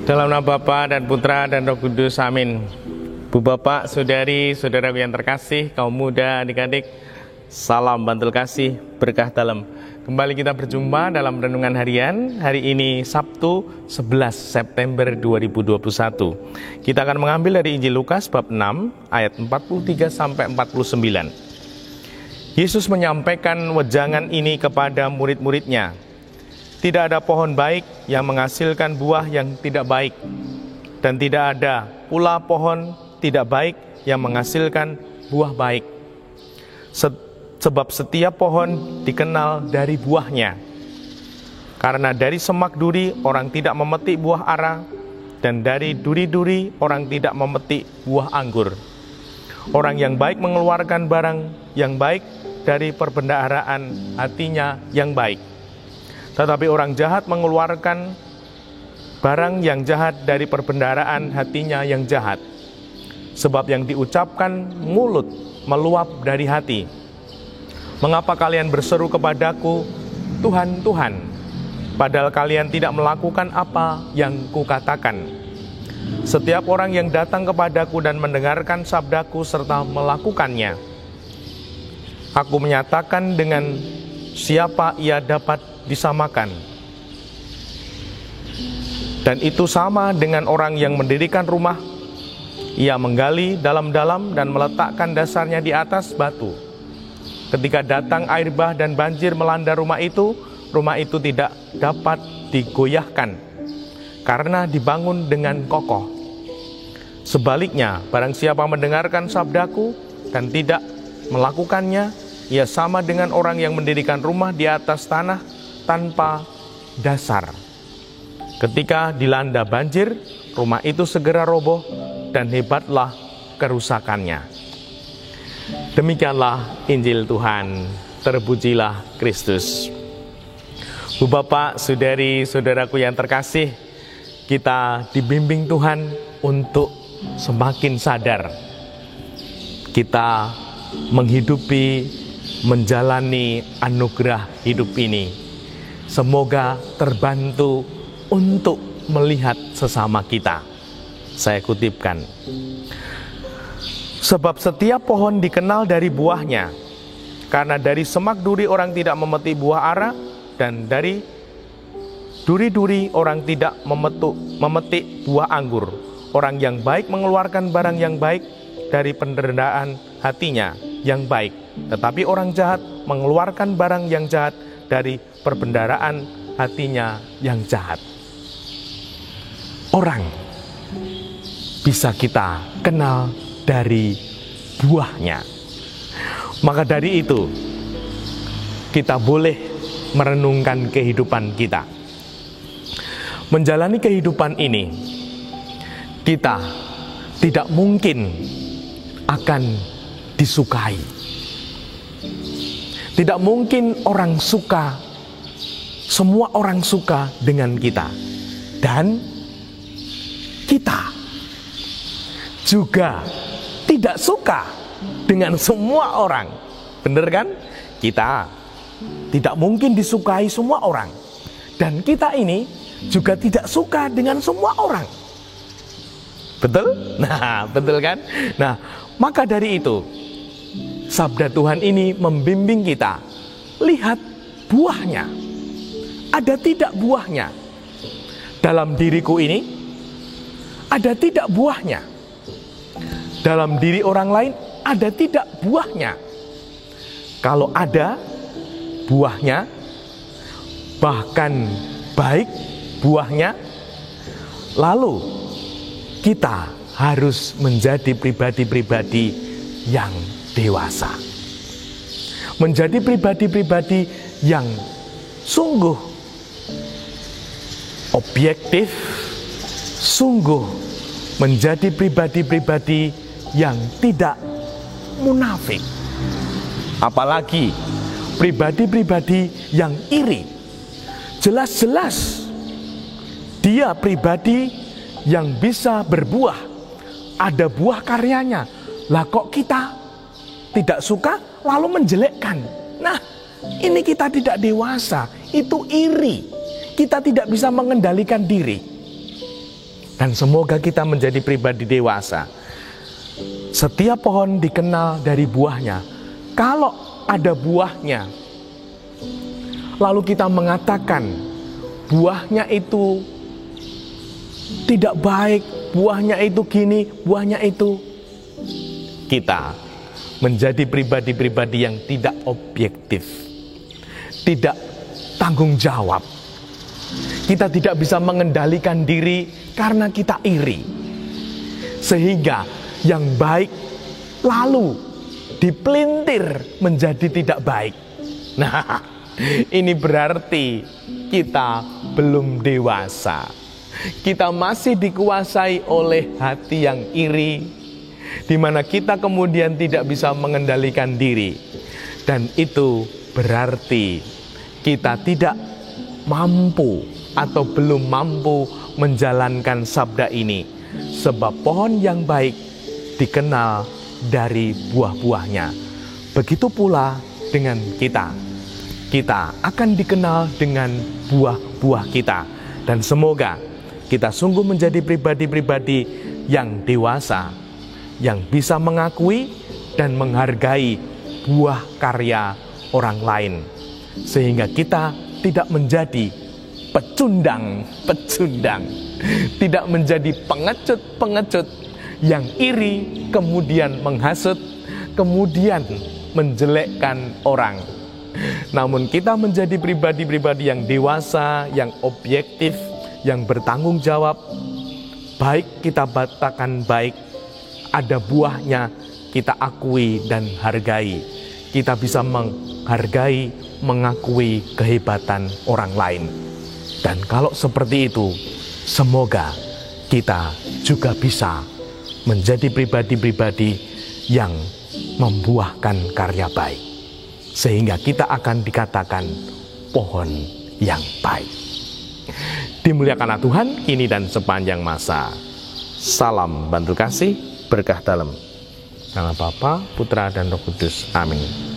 Dalam nama Bapa dan Putra dan Roh Kudus, amin. Bu Bapak, Saudari, Saudaraku yang terkasih, kaum muda, adik-adik, salam bantul kasih, berkah dalam. Kembali kita berjumpa dalam renungan harian. Hari ini Sabtu 11 September 2021. Kita akan mengambil dari Injil Lukas bab 6 ayat 43 sampai 49. Yesus menyampaikan wejangan ini kepada murid-muridnya. Tidak ada pohon baik yang menghasilkan buah yang tidak baik, dan tidak ada pula pohon tidak baik yang menghasilkan buah baik. Sebab setiap pohon dikenal dari buahnya. Karena dari semak duri orang tidak memetik buah ara, dan dari duri-duri orang tidak memetik buah anggur. Orang yang baik mengeluarkan barang yang baik dari perbendaharaan hatinya yang baik. Tetapi orang jahat mengeluarkan barang yang jahat dari perbendaharaan hatinya yang jahat. Sebab yang diucapkan mulut meluap dari hati. Mengapa kalian berseru kepadaku, Tuhan, Tuhan, padahal kalian tidak melakukan apa yang kukatakan? Setiap orang yang datang kepadaku dan mendengarkan sabdaku serta melakukannya, aku menyatakan dengan siapa ia dapat disamakan. Dan itu sama dengan orang yang mendirikan rumah. Ia menggali dalam-dalam dan meletakkan dasarnya di atas batu. Ketika datang air bah dan banjir melanda rumah itu tidak dapat digoyahkan karena dibangun dengan kokoh. Sebaliknya, barang siapa mendengarkan sabdaku dan tidak melakukannya, ia sama dengan orang yang mendirikan rumah di atas tanah tanpa dasar. Ketika dilanda banjir, rumah itu segera roboh dan hebatlah kerusakannya. Demikianlah Injil Tuhan, terpujilah Kristus. Bu Bapak, Saudari, Saudaraku yang terkasih, kita dibimbing Tuhan untuk semakin sadar. Kita menghidupi, menjalani anugerah hidup ini. Semoga terbantu untuk melihat sesama kita. Saya kutipkan. Sebab setiap pohon dikenal dari buahnya. Karena dari semak duri orang tidak memetik buah ara, dan dari duri-duri orang tidak memetik buah anggur. Orang yang baik mengeluarkan barang yang baik dari penderitaan hatinya yang baik. Tetapi orang jahat mengeluarkan barang yang jahat dari perbendaharaan hatinya yang jahat. Orang bisa kita kenal dari buahnya. Maka dari itu, kita boleh merenungkan kehidupan kita. Menjalani kehidupan ini, kita tidak mungkin akan disukai. Tidak mungkin orang suka, semua orang suka dengan kita. Dan kita juga tidak suka dengan semua orang. Benar kan? Kita tidak mungkin disukai semua orang. Dan kita ini juga tidak suka dengan semua orang. Betul? Nah, betul kan? Nah, maka dari itu, sabda Tuhan ini membimbing kita. Lihat buahnya. Ada tidak buahnya? Dalam diriku ini, ada tidak buahnya? Dalam diri orang lain, ada tidak buahnya? Kalau ada buahnya, bahkan baik buahnya, lalu kita harus menjadi pribadi-pribadi yang dewasa. Menjadi pribadi-pribadi yang sungguh objektif, sungguh menjadi pribadi-pribadi yang tidak munafik. Apalagi pribadi-pribadi yang iri. Jelas-jelas dia pribadi yang bisa berbuah, ada buah karyanya. Lah kok kita tidak suka lalu menjelekkan? Nah, ini kita tidak dewasa, itu iri. Kita tidak bisa mengendalikan diri. Dan semoga kita menjadi pribadi dewasa. Setiap pohon dikenal dari buahnya. Kalau ada buahnya, lalu kita mengatakan buahnya itu tidak baik, buahnya itu gini, buahnya itu, kita menjadi pribadi-pribadi yang tidak objektif, tidak tanggung jawab. Kita tidak bisa mengendalikan diri karena kita iri. Sehingga yang baik lalu dipelintir menjadi tidak baik. Nah, ini berarti kita belum dewasa. Kita masih dikuasai oleh hati yang iri, di mana kita kemudian tidak bisa mengendalikan diri. Dan itu berarti kita tidak mampu atau belum mampu menjalankan sabda ini. Sebab pohon yang baik dikenal dari buah-buahnya. Begitu pula dengan kita. Kita akan dikenal dengan buah-buah kita. Dan semoga kita sungguh menjadi pribadi-pribadi yang dewasa, yang bisa mengakui dan menghargai buah karya orang lain. Sehingga kita tidak menjadi pecundang, tidak menjadi pengecut yang iri, kemudian menghasut, kemudian menjelekkan orang. Namun kita menjadi pribadi-pribadi yang dewasa, yang objektif, yang bertanggung jawab. Baik kita katakan baik, ada buahnya, kita akui dan hargai. Kita bisa menghargai, mengakui kehebatan orang lain. Dan kalau seperti itu, semoga kita juga bisa menjadi pribadi-pribadi yang membuahkan karya baik. Sehingga kita akan dikatakan pohon yang baik. Dimuliakanlah Tuhan, kini dan sepanjang masa. Salam bantu kasih, berkah dalam. Nama Bapa, Putra, dan Roh Kudus. Amin.